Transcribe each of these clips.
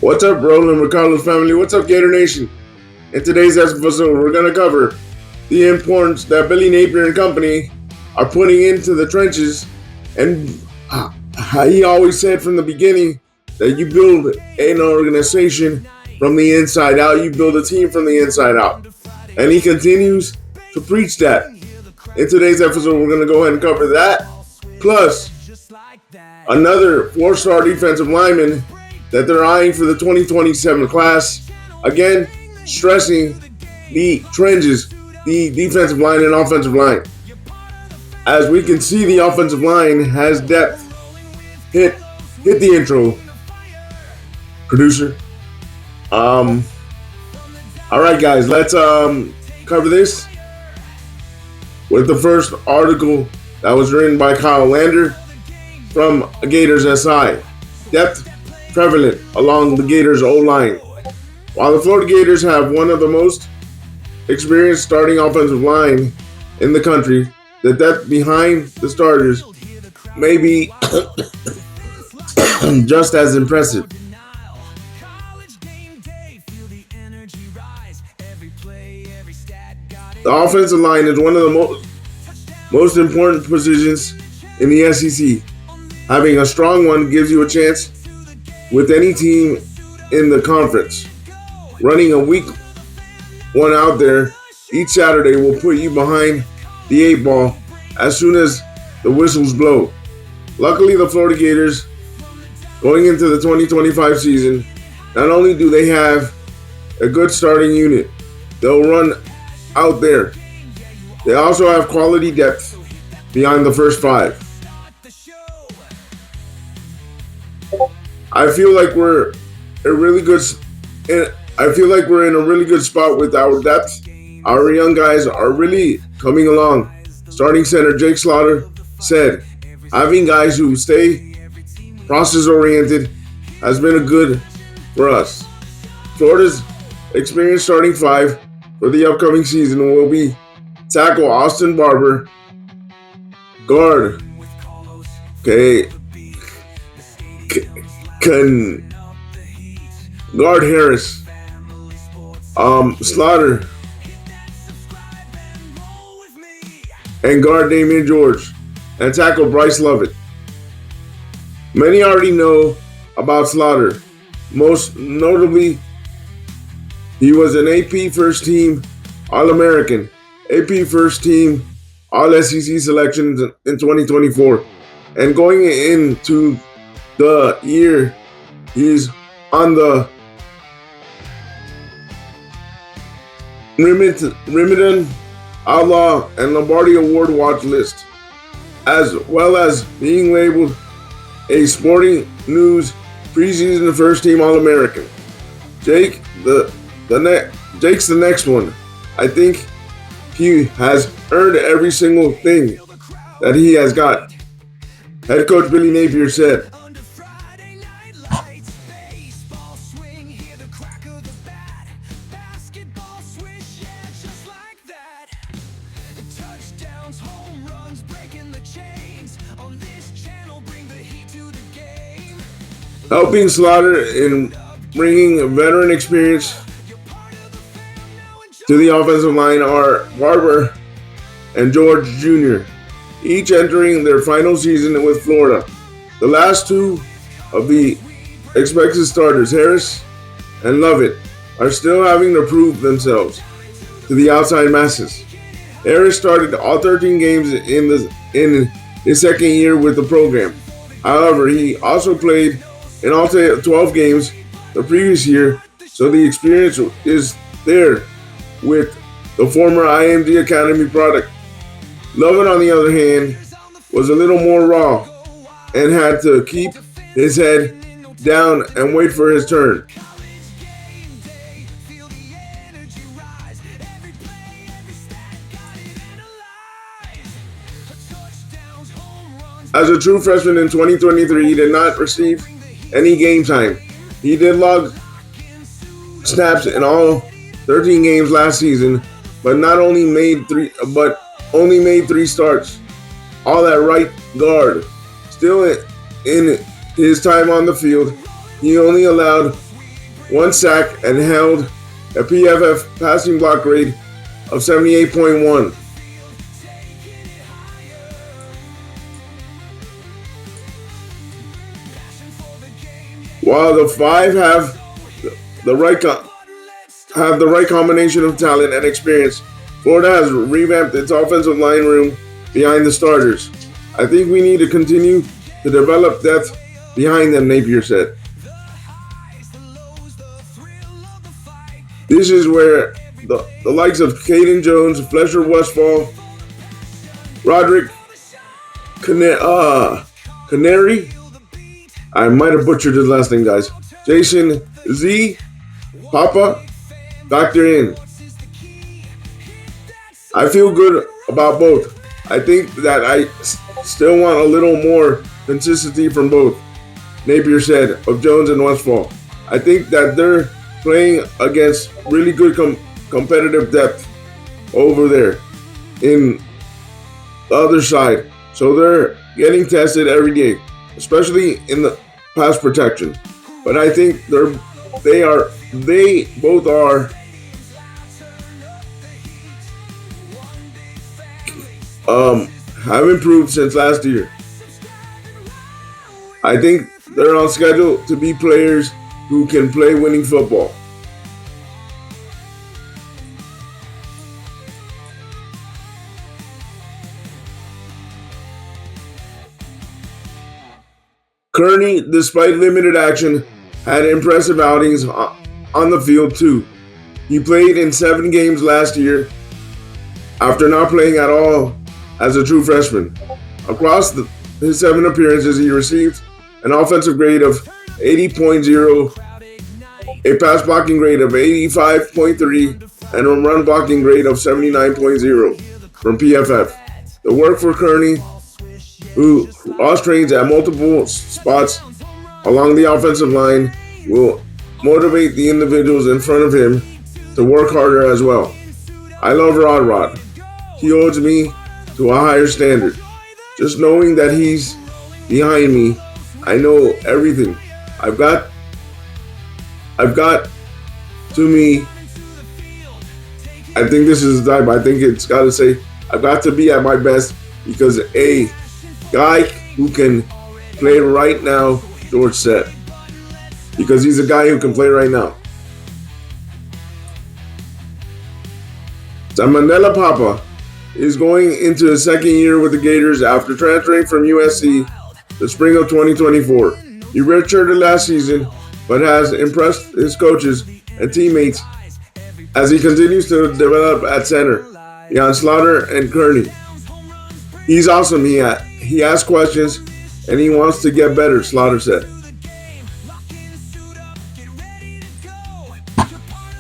What's up, RollinwithCarlos family? What's up, Gator Nation? In today's episode, we're going to cover the importance that Billy Napier and company are putting into the trenches, and how he always said from the beginning that you build an organization from the inside out, you build a team from the inside out. And he continues to preach that. In today's episode, we're going to go ahead and cover that, plus another 4-star defensive lineman that they're eyeing for the 2027 class. Again, stressing the trenches, the defensive line and offensive line. As we can see, the offensive line has depth. Hit the intro, producer. All right, guys, let's cover this with the first article that was written by Kyle Lander from Gators SI. Depth prevalent along the Gators O-line. While the Florida Gators have one of the most experienced starting offensive line in the country, the depth behind the starters may be just as impressive. The offensive line is one of the most important positions in the SEC. Having a strong one gives you a chance with any team in the conference. Running a weak one out there each Saturday will put you behind the 8 ball as soon as the whistles blow. Luckily, the Florida Gators, going into the 2025 season, not only do they have a good starting unit, they'll run out there. They also have quality depth beyond the first 5. I feel like we're in a really good spot with our depth. Our young guys are really coming along. Starting center Jake Slaughter said, having guys who stay process-oriented has been a good for us. Florida's experienced starting 5 for the upcoming season will be tackle Austin Barber, guard guard Harris, Slaughter, and guard Damian George, and tackle Bryce Lovett. Many already know about Slaughter. Most notably, he was an AP First Team All-American, AP First Team All-SEC selections in 2024. And going into the year, he's on the Remington, Outlaw, and Lombardi Award watch list, as well as being labeled a Sporting News preseason First Team All-American. Jake's the next one. I think he has earned every single thing that he has got. Head coach Billy Napier said. Helping Slaughter in bringing veteran experience to the offensive line are Barber and George Jr., each entering their final season with Florida. The last 2 of the expected starters, Harris and Lovett, are still having to prove themselves to the outside masses. Harris started all 13 games in his second year with the program. However, he also played in all 12 games the previous year, so the experience is there with the former IMG Academy product. Lovett, on the other hand, was a little more raw and had to keep his head down and wait for his turn. As a true freshman in 2023, he did not receive any game time. He did log snaps in all 13 games last season, but only made 3 starts. All at right guard. Still in his time on the field, he only allowed 1 sack, and held a PFF passing block grade of 78.1. While the five have the right combination of talent and experience, Florida has revamped its offensive line room behind the starters. I think we need to continue to develop depth behind them, Napier said. This is where the likes of Caden Jones, Fletcher Westfall, Roderick Canary, I might have butchered his last name, guys, Jason Z. Papa, factor in. I feel good about both. I think that I still want a little more consistency from both, Napier said of Jones and Westfall. I think that they're playing against really good competitive depth over there in the other side. So they're getting tested every day, especially in the pass protection. But I think they both are have improved since last year. I think they're on schedule to be players who can play winning football. Kearney, despite limited action, had impressive outings on the field too. He played in 7 games last year after not playing at all as a true freshman. Across his 7 appearances, he received an offensive grade of 80.0, a pass blocking grade of 85.3, and a run blocking grade of 79.0 from PFF. The work for Kearney, who lost trains at multiple spots along the offensive line, will motivate the individuals in front of him to work harder as well. I love Rod. He holds me to a higher standard. Just knowing that he's behind me, I know everything. I've got to me, I think this is the time. I think it's got to say, I've got to be at my best because a guy who can play right now, George said. Because he's a guy who can play right now. Mandela Papa is going into his 2nd year with the Gators after transferring from USC the spring of 2024. He redshirted last season, but has impressed his coaches and teammates as he continues to develop at center beyond Slaughter and Kearney. He's awesome. He asks questions and he wants to get better, Slaughter said.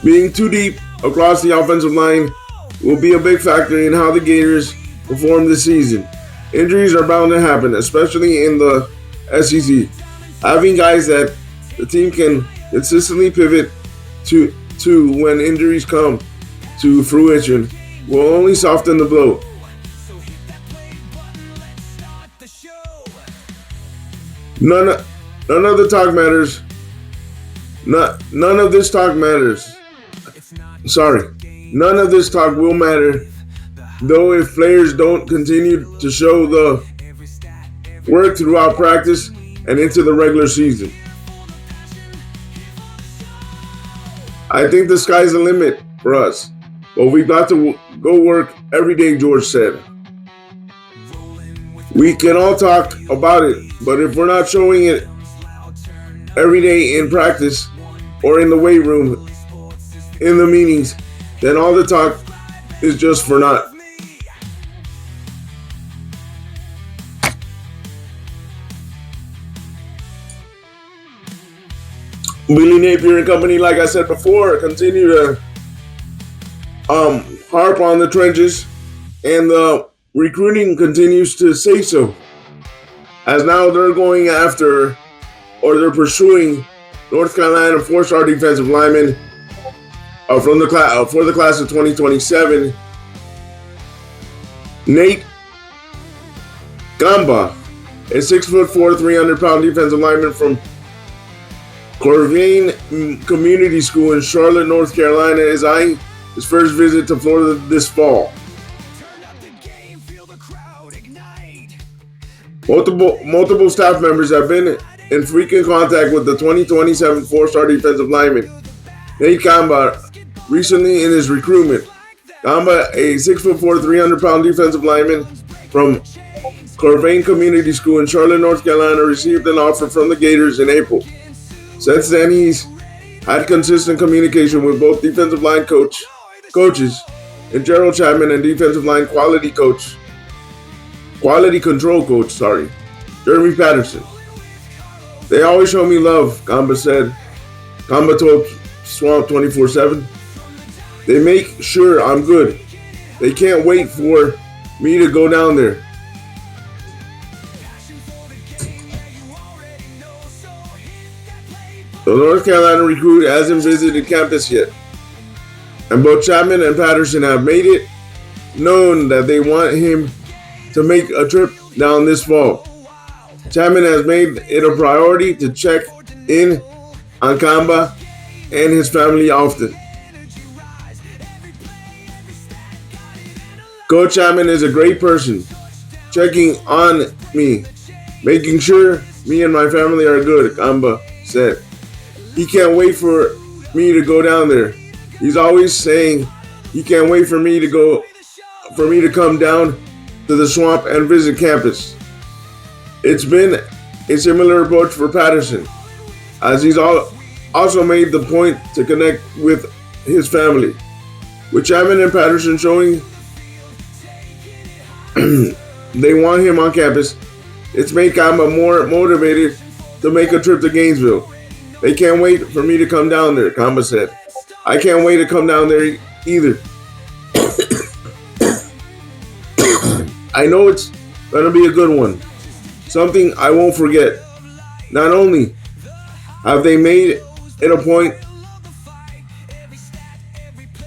Being too deep across the offensive line will be a big factor in how the Gators perform this season. Injuries are bound to happen, especially in the SEC. Having guys that the team can consistently pivot to when injuries come to fruition will only soften the blow. None of the talk matters. None of this talk matters. Sorry. None of this talk will matter, though, if players don't continue to show the work throughout practice and into the regular season. I think the sky's the limit for us, but we've got to go work every day, George said. We can all talk about it, but if we're not showing it every day in practice or in the weight room, in the meetings, then all the talk is just for naught. Billy Napier and company, like I said before, continue to harp on the trenches, and the recruiting continues to say so. As now they're going after, or they're pursuing, North Carolina 4-star defensive lineman for the class of 2027, Nate Gamba, a 6'4", 300-pound defensive lineman from Corvine Community School in Charlotte, North Carolina is eyeing his first visit to Florida this fall. Multiple staff members have been in frequent contact with the 2027 four-star defensive lineman, Nate Gamba, recently in his recruitment. Gamba, a 6'4", 300-pound defensive lineman from Corvine Community School in Charlotte, North Carolina, received an offer from the Gators in April. Since then, he's had consistent communication with both defensive line coaches and Gerald Chapman and defensive line quality control coach, Jeremy Patterson. They always show me love, Gamba said. Gamba told Swamp 24/7. They make sure I'm good. They can't wait for me to go down there. The North Carolina recruit hasn't visited campus yet, and both Chapman and Patterson have made it known that they want him to make a trip down this fall. Chapman has made it a priority to check in on Gamba and his family often. Coach Chapman is a great person, checking on me, making sure me and my family are good, Gamba said. He can't wait for me to go down there. He's always saying he can't wait for me to come down to the swamp and visit campus. It's been a similar approach for Patterson, as he's also made the point to connect with his family. With Chapman and Patterson showing they want him on campus, it's made Gamba more motivated to make a trip to Gainesville. They can't wait for me to come down there, Gamba said. I can't wait to come down there either. I know it's going to be a good one. Something I won't forget. Not only have they made it a point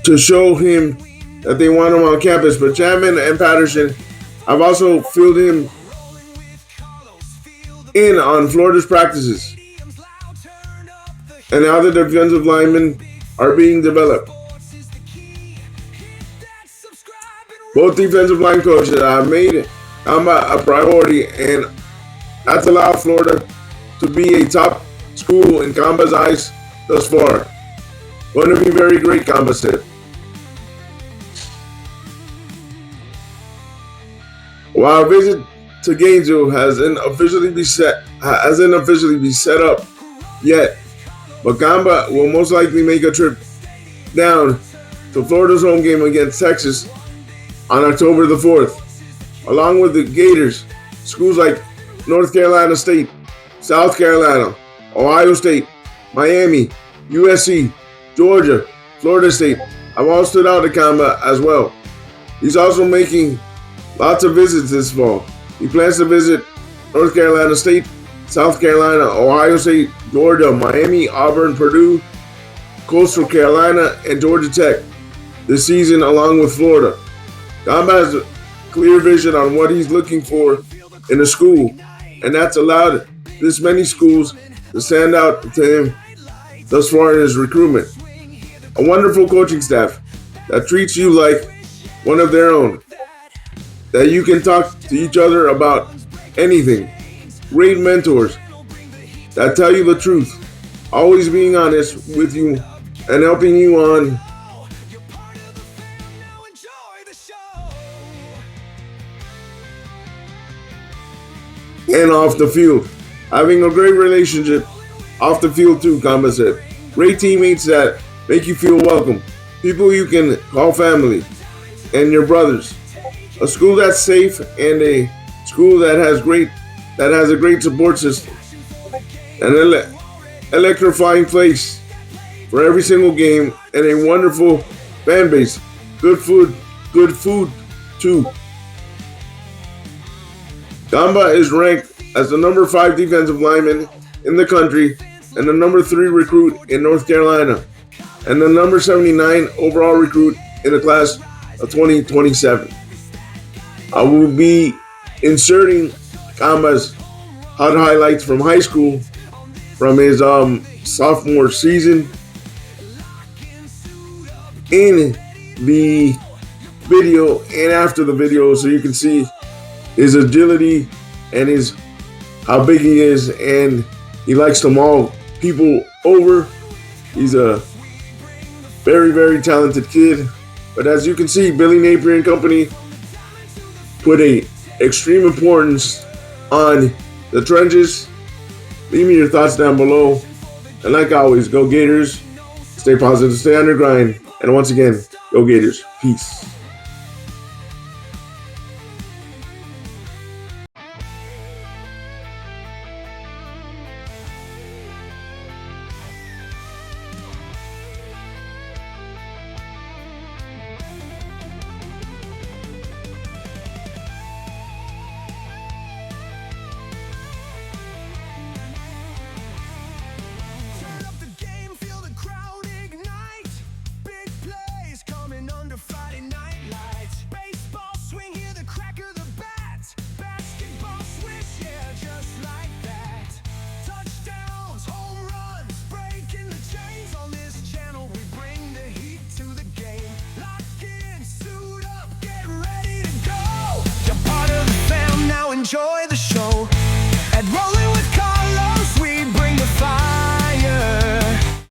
to show him that they want him on campus, but Chapman and Patterson have also filled him in on Florida's practices and how the defensive linemen are being developed. Both defensive line coaches have made Gamba a priority, and that's allowed Florida to be a top school in Gamba's eyes thus far. Going to be very great, Gamba said. While a visit to Gainesville hasn't officially been set up yet, but Gamba will most likely make a trip down to Florida's home game against Texas on October the 4th. Along with the Gators, schools like North Carolina State, South Carolina, Ohio State, Miami, USC, Georgia, Florida State have all stood out to Gamba as well. He's also making lots of visits this fall. He plans to visit North Carolina State, South Carolina, Ohio State, Georgia, Miami, Auburn, Purdue, Coastal Carolina, and Georgia Tech this season, along with Florida. Gamba has a clear vision on what he's looking for in a school, and that's allowed this many schools to stand out to him thus far in his recruitment. A wonderful coaching staff that treats you like one of their own, that you can talk to each other about anything. Great mentors that tell you the truth, always being honest with you and helping you on and off the field. Having a great relationship off the field too, Gamba said. Great teammates that make you feel welcome. People you can call family and your brothers. A school that's safe and a school that has a great support system. An electrifying place for every single game and a wonderful fan base. Good food too. Gamba is ranked as the number 5 defensive lineman in the country and the number 3 recruit in North Carolina and the number 79 overall recruit in the class of 2027. I will be inserting Gamba's hot highlights from high school from his sophomore season. In the video and after the video, so you can see his agility and how big he is, and he likes to maul people over. He's a very, very talented kid. But as you can see, Billy Napier and company put a extreme importance on the trenches. Leave me your thoughts down below. And like always, go Gators. Stay positive, stay on your grind. And once again, go Gators. Peace.